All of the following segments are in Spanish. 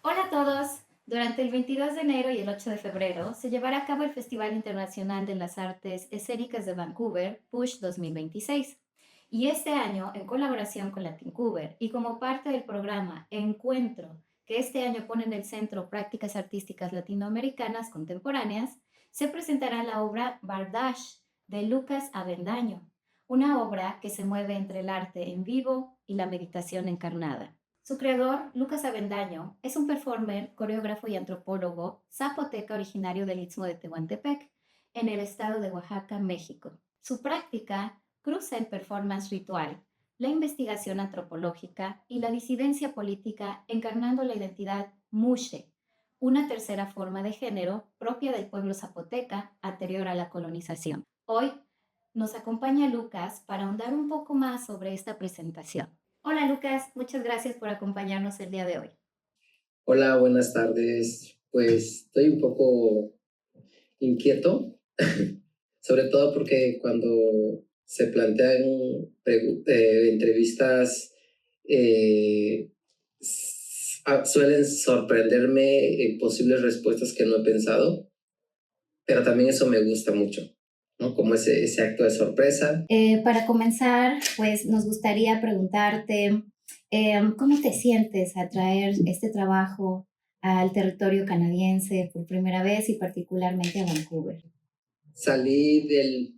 Hola a todos. Durante el 22 de enero y el 8 de febrero se llevará a cabo el Festival Internacional de las Artes Escénicas de Vancouver, PUSH 2026. Y este año, en colaboración con Latincuber y como parte del programa Encuentro, que este año pone en el centro prácticas artísticas latinoamericanas contemporáneas, se presentará la obra Bardash de Lucas Avendaño, una obra que se mueve entre el arte en vivo y la meditación encarnada. Su creador, Lucas Avendaño, es un performer, coreógrafo y antropólogo zapoteca originario del Istmo de Tehuantepec, en el estado de Oaxaca, México. Su práctica cruza el performance ritual, la investigación antropológica y la disidencia política, encarnando la identidad Mushe, una tercera forma de género propia del pueblo zapoteca anterior a la colonización. Hoy nos acompaña Lucas para ahondar un poco más sobre esta presentación. Hola Lucas, muchas gracias por acompañarnos el día de hoy. Hola, buenas tardes. Pues estoy un poco inquieto, sobre todo porque cuando se plantean entrevistas, eh, suelen sorprenderme posibles respuestas que no he pensado, pero también eso me gusta mucho, ¿no? Como ese acto de sorpresa. Para comenzar, pues nos gustaría preguntarte cómo te sientes a traer este trabajo al territorio canadiense por primera vez y particularmente a Vancouver. Salí del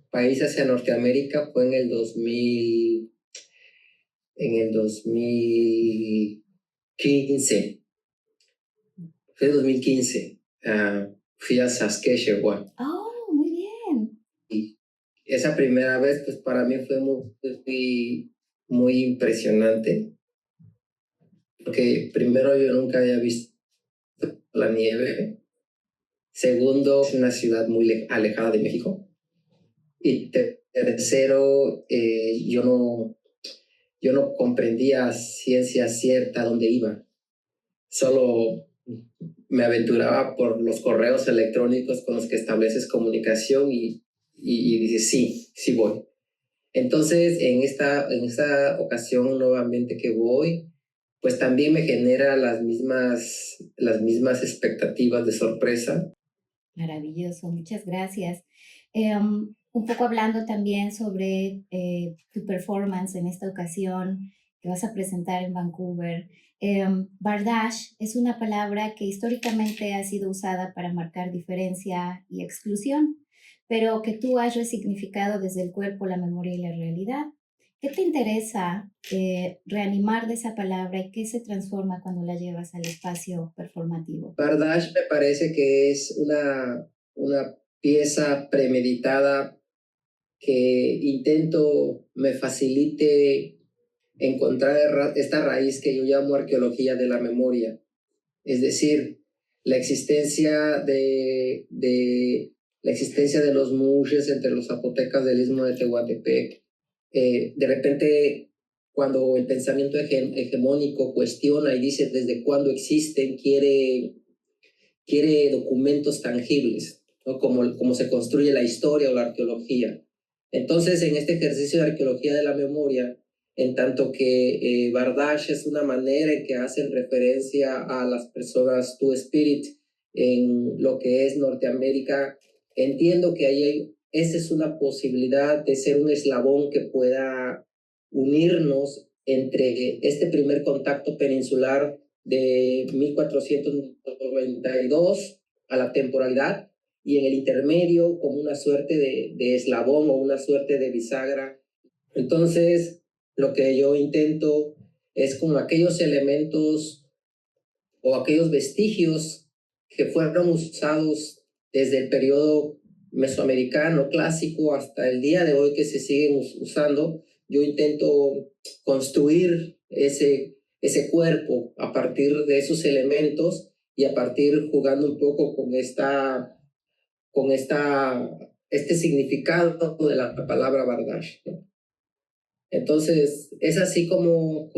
país hacia Norteamérica fue en el 2015. Fue 2015. Fui a Saskatchewan. Oh, muy bien. Y esa primera vez, pues para mí fue muy impresionante, porque primero yo nunca había visto la nieve. Segundo, es una ciudad muy alejada de México. Y tercero, yo no comprendía a ciencia cierta dónde iba. Solo me aventuraba por los correos electrónicos con los que estableces comunicación y dices, sí, sí voy. Entonces, en esta ocasión nuevamente que voy, pues también me genera las mismas expectativas de sorpresa. Maravilloso, muchas gracias. Un poco hablando también sobre tu performance en esta ocasión que vas a presentar en Vancouver. Bardash es una palabra que históricamente ha sido usada para marcar diferencia y exclusión, pero que tú has resignificado desde el cuerpo, la memoria y la realidad. ¿Qué te interesa reanimar de esa palabra y qué se transforma cuando la llevas al espacio performativo? Bardash me parece que es una pieza premeditada que intento me facilite encontrar esta raíz que yo llamo arqueología de la memoria. Es decir, la existencia de los mushes entre los zapotecas del Istmo de Tehuantepec. De repente, cuando el pensamiento hegemónico cuestiona y dice desde cuándo existen, quiere documentos tangibles, ¿no? Como se construye la historia o la arqueología. Entonces, en este ejercicio de arqueología de la memoria, en tanto que Bardash es una manera en que hacen referencia a las personas Two Spirit en lo que es Norteamérica, entiendo que esa es una posibilidad de ser un eslabón que pueda unirnos entre este primer contacto peninsular de 1492 a la temporalidad, y en el intermedio como una suerte de eslabón o una suerte de bisagra. Entonces, lo que yo intento es con aquellos elementos o aquellos vestigios que fueron usados desde el periodo mesoamericano clásico hasta el día de hoy que se siguen usando, yo intento construir ese cuerpo a partir de esos elementos y a partir jugando un poco este significado de la palabra Bardash, ¿no? Entonces, es así como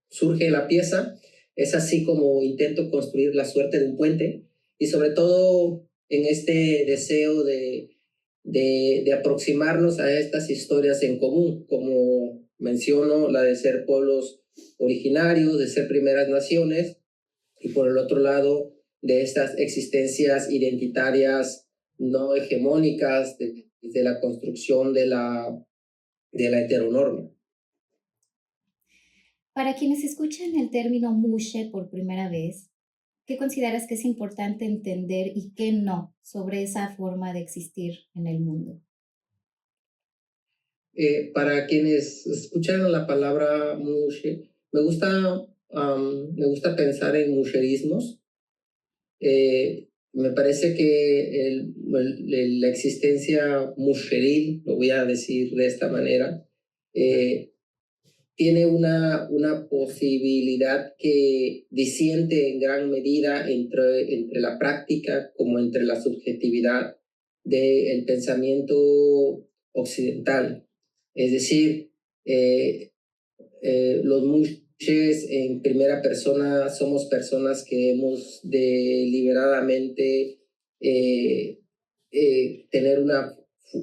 surge la pieza, es así como intento construir la suerte de un puente y sobre todo en este deseo de aproximarnos a estas historias en común, como menciono, la de ser pueblos originarios, de ser primeras naciones, y por el otro lado, de estas existencias identitarias no hegemónicas, de la construcción de la heteronorma. Para quienes escuchan el término mushe por primera vez, ¿qué consideras que es importante entender y qué no sobre esa forma de existir en el mundo? Para quienes escuchan la palabra mushe, me gusta pensar en musherismos. Me parece que la existencia musheril, lo voy a decir de esta manera, eh, tiene una posibilidad que disiente en gran medida entre la práctica como entre la subjetividad del pensamiento occidental. Es decir, eh, los mushes en primera persona somos personas que hemos deliberadamente tener una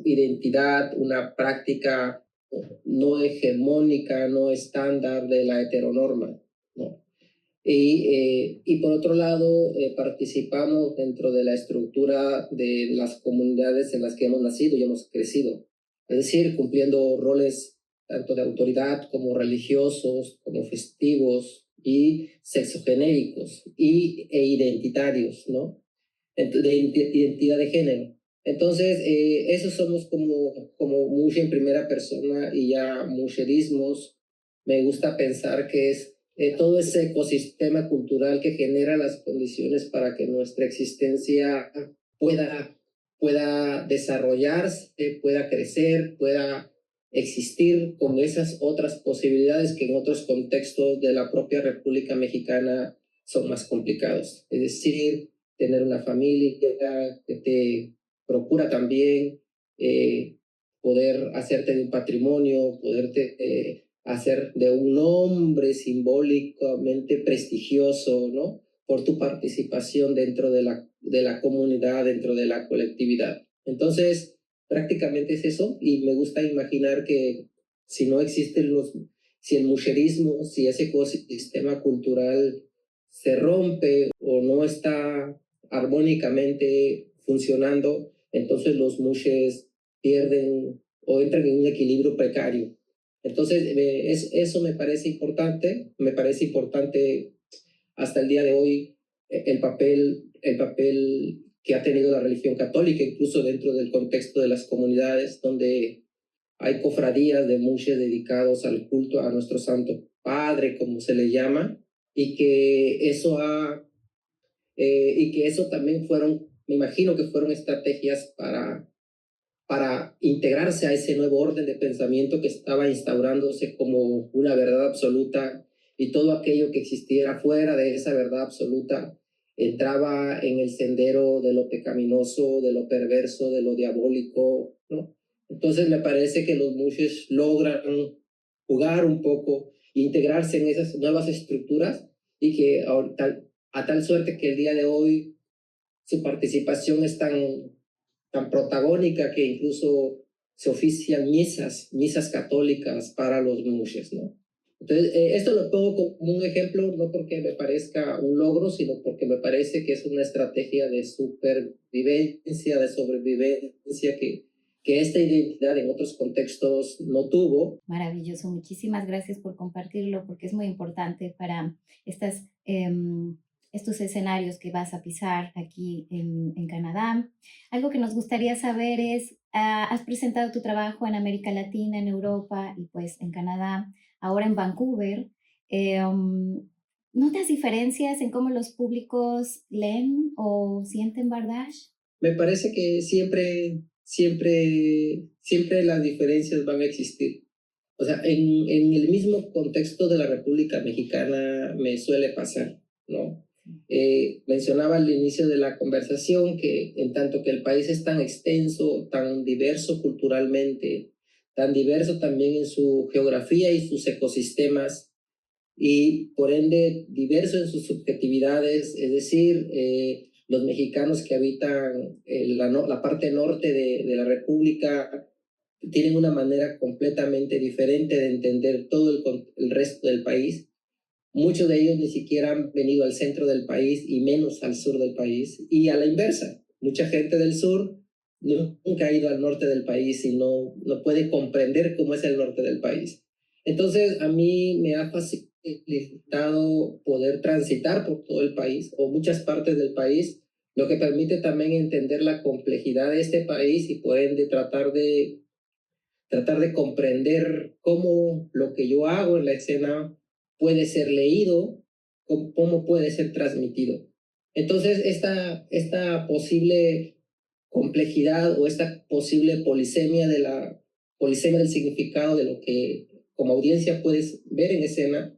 identidad, una práctica no hegemónica, no estándar de la heteronorma, ¿no? Y por otro lado, participamos dentro de la estructura de las comunidades en las que hemos nacido y hemos crecido. Es decir, cumpliendo roles tanto de autoridad como religiosos, como festivos y sexogenéricos e identitarios, ¿no? De identidad de género. Entonces, esos somos como mushe en primera persona y ya musherismos. Me gusta pensar que es todo ese ecosistema cultural que genera las condiciones para que nuestra existencia pueda desarrollarse, pueda crecer, pueda existir con esas otras posibilidades que en otros contextos de la propia República Mexicana son más complicados. Es decir, tener una familia que te procura también poder hacerte de un patrimonio, poderte hacer de un hombre simbólicamente prestigioso, ¿no? Por tu participación dentro de la comunidad, dentro de la colectividad. Entonces, prácticamente es eso, y me gusta imaginar que si no existen si el musherismo, si ese ecosistema cultural se rompe o no está armónicamente funcionando, entonces los mushes pierden o entran en un equilibrio precario. Entonces, eso me parece importante hasta el día de hoy el papel que ha tenido la religión católica, incluso dentro del contexto de las comunidades donde hay cofradías de mushes dedicados al culto a nuestro Santo Padre, como se le llama, y que y que eso también me imagino que fueron estrategias para integrarse a ese nuevo orden de pensamiento que estaba instaurándose como una verdad absoluta, y todo aquello que existiera fuera de esa verdad absoluta entraba en el sendero de lo pecaminoso, de lo perverso, de lo diabólico, ¿no? Entonces me parece que los mushes logran jugar un poco, integrarse en esas nuevas estructuras, y que a tal suerte que el día de hoy su participación es tan protagónica que incluso se ofician misas católicas para los mushes, ¿no? Entonces, esto lo pongo como un ejemplo, no porque me parezca un logro, sino porque me parece que es una estrategia de supervivencia, de sobrevivencia que esta identidad en otros contextos no tuvo. Maravilloso, muchísimas gracias por compartirlo porque es muy importante para estos escenarios que vas a pisar aquí en Canadá. Algo que nos gustaría saber es, has presentado tu trabajo en América Latina, en Europa y pues en Canadá, ahora en Vancouver. ¿Notas diferencias en cómo los públicos leen o sienten Bardash? Me parece que siempre las diferencias van a existir. O sea, en el mismo contexto de la República Mexicana me suele pasar, ¿no? Mencionaba al inicio de la conversación que en tanto que el país es tan extenso, tan diverso culturalmente, tan diverso también en su geografía y sus ecosistemas, y por ende diverso en sus subjetividades, es decir, los mexicanos que habitan la parte norte de la República tienen una manera completamente diferente de entender todo el resto del país. Muchos de ellos ni siquiera han venido al centro del país y menos al sur del país. Y a la inversa, mucha gente del sur nunca ha ido al norte del país y no puede comprender cómo es el norte del país. Entonces, a mí me ha facilitado poder transitar por todo el país o muchas partes del país, lo que permite también entender la complejidad de este país y por ende tratar de comprender cómo lo que yo hago en la escena puede ser leído, cómo puede ser transmitido. Entonces, esta posible complejidad o esta posible polisemia del significado de lo que como audiencia puedes ver en escena,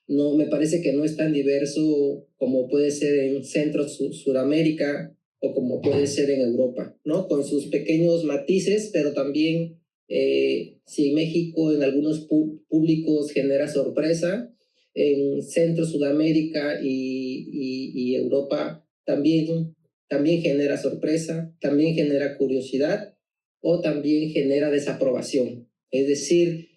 no me parece que no es tan diverso como puede ser en Centro Suramérica o como puede ser en Europa, ¿no? Con sus pequeños matices, pero también si México en algunos públicos genera sorpresa, en Centro Sudamérica y Europa también genera sorpresa, también genera curiosidad o también genera desaprobación. Es decir,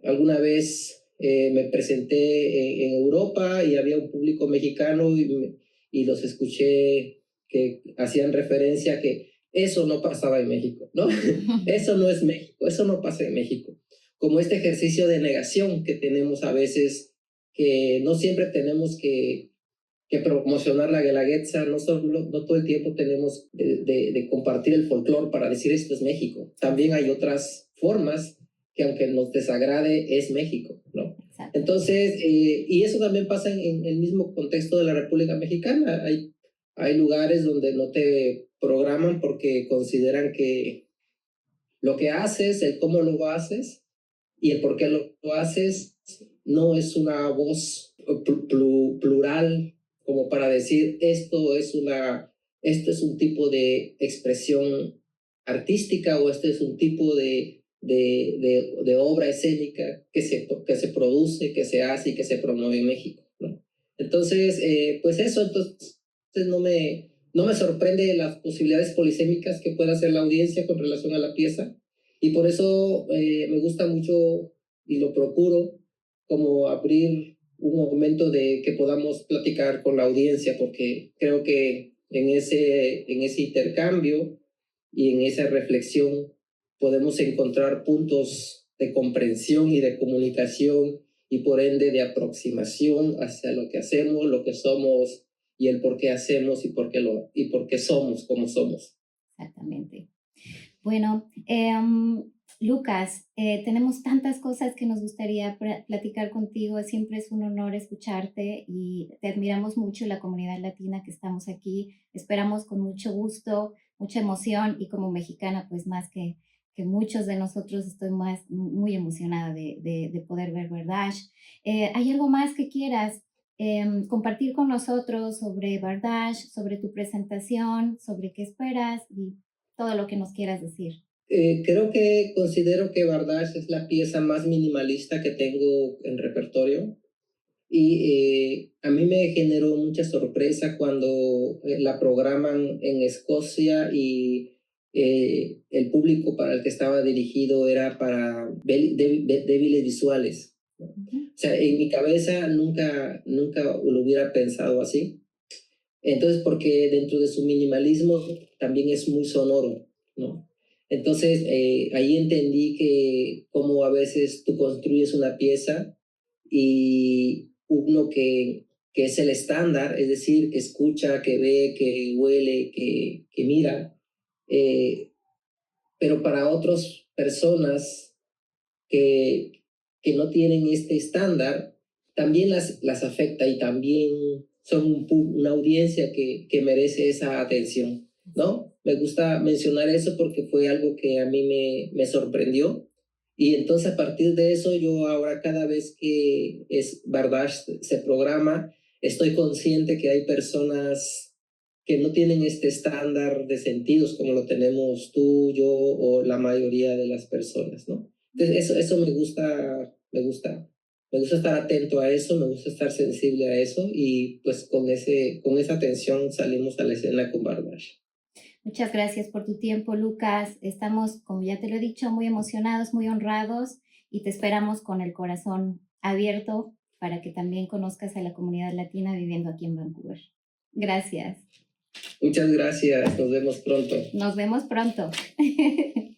alguna vez me presenté en Europa y había un público mexicano y los escuché que hacían referencia a que eso no pasaba en México, ¿no? Eso no es México, eso no pasa en México. Como este ejercicio de negación que tenemos a veces, que no siempre tenemos que promocionar la Guelaguetza, no todo el tiempo tenemos de compartir el folclore para decir esto es México. También hay otras formas que aunque nos desagrade es México, ¿no? Exacto. Entonces, y eso también pasa en el mismo contexto de la República Mexicana. Hay lugares donde no te programan porque consideran que lo que haces, el cómo lo haces y el por qué lo haces no es una voz plural como para decir esto es un tipo de expresión artística o este es un tipo de obra escénica que se produce, que se hace y que se promueve en México, ¿no? Entonces, pues eso, entonces no me sorprende las posibilidades polisémicas que pueda hacer la audiencia con relación a la pieza y por eso me gusta mucho y lo procuro como abrir un momento de que podamos platicar con la audiencia, porque creo que en ese intercambio y en esa reflexión podemos encontrar puntos de comprensión y de comunicación y por ende de aproximación hacia lo que hacemos, lo que somos y el por qué hacemos y por qué somos como somos. Exactamente. Bueno, Lucas, tenemos tantas cosas que nos gustaría platicar contigo. Siempre es un honor escucharte y te admiramos mucho la comunidad latina que estamos aquí. Esperamos con mucho gusto, mucha emoción y como mexicana, pues más que muchos de nosotros estoy muy emocionada de poder ver Bardash. ¿Hay algo más que quieras compartir con nosotros sobre Bardash, sobre tu presentación, sobre qué esperas y todo lo que nos quieras decir? Considero que Bardash es la pieza más minimalista que tengo en repertorio y a mí me generó mucha sorpresa cuando la programan en Escocia y el público para el que estaba dirigido era para débiles visuales. O sea, en mi cabeza nunca lo hubiera pensado así. Entonces, porque dentro de su minimalismo también es muy sonoro, ¿no? Entonces, ahí entendí que como a veces tú construyes una pieza y uno que es el estándar, es decir, que escucha, que ve, que huele, que mira, eh, pero para otras personas que, que no tienen este estándar, también las afecta y también son una audiencia que merece esa atención, ¿no? Me gusta mencionar eso porque fue algo que a mí me sorprendió. Y entonces a partir de eso yo ahora cada vez que es Bardash se programa, estoy consciente que hay personas que no tienen este estándar de sentidos como lo tenemos tú, yo o la mayoría de las personas, ¿no? Entonces, eso me gusta estar atento a eso, me gusta estar sensible a eso y pues con esa atención salimos a la escena con Bardash. Muchas gracias por tu tiempo, Lucas. Estamos, como ya te lo he dicho, muy emocionados, muy honrados y te esperamos con el corazón abierto para que también conozcas a la comunidad latina viviendo aquí en Vancouver. Gracias. Muchas gracias, nos vemos pronto. Nos vemos pronto. Bye.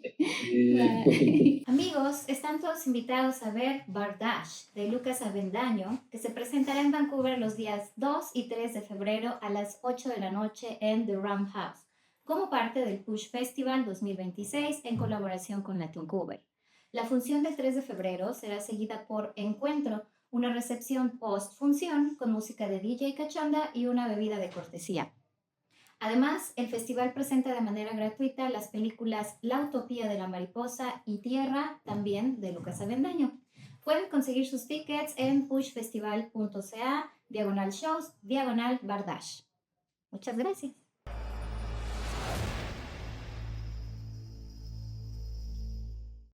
Amigos, están todos invitados a ver Bardash de Lucas Avendaño, que se presentará en Vancouver los días 2 y 3 de febrero a las 8 de la noche en The Rum House, como parte del Push Festival 2026 en colaboración con Latincover. La función del 3 de febrero será seguida por Encuentro, una recepción post-función con música de DJ Cachanda y una bebida de cortesía. Además, el festival presenta de manera gratuita las películas La Utopía de la Mariposa y Tierra, también de Lucas Avendaño. Pueden conseguir sus tickets en pushfestival.ca, /shows, /bardash. Muchas gracias.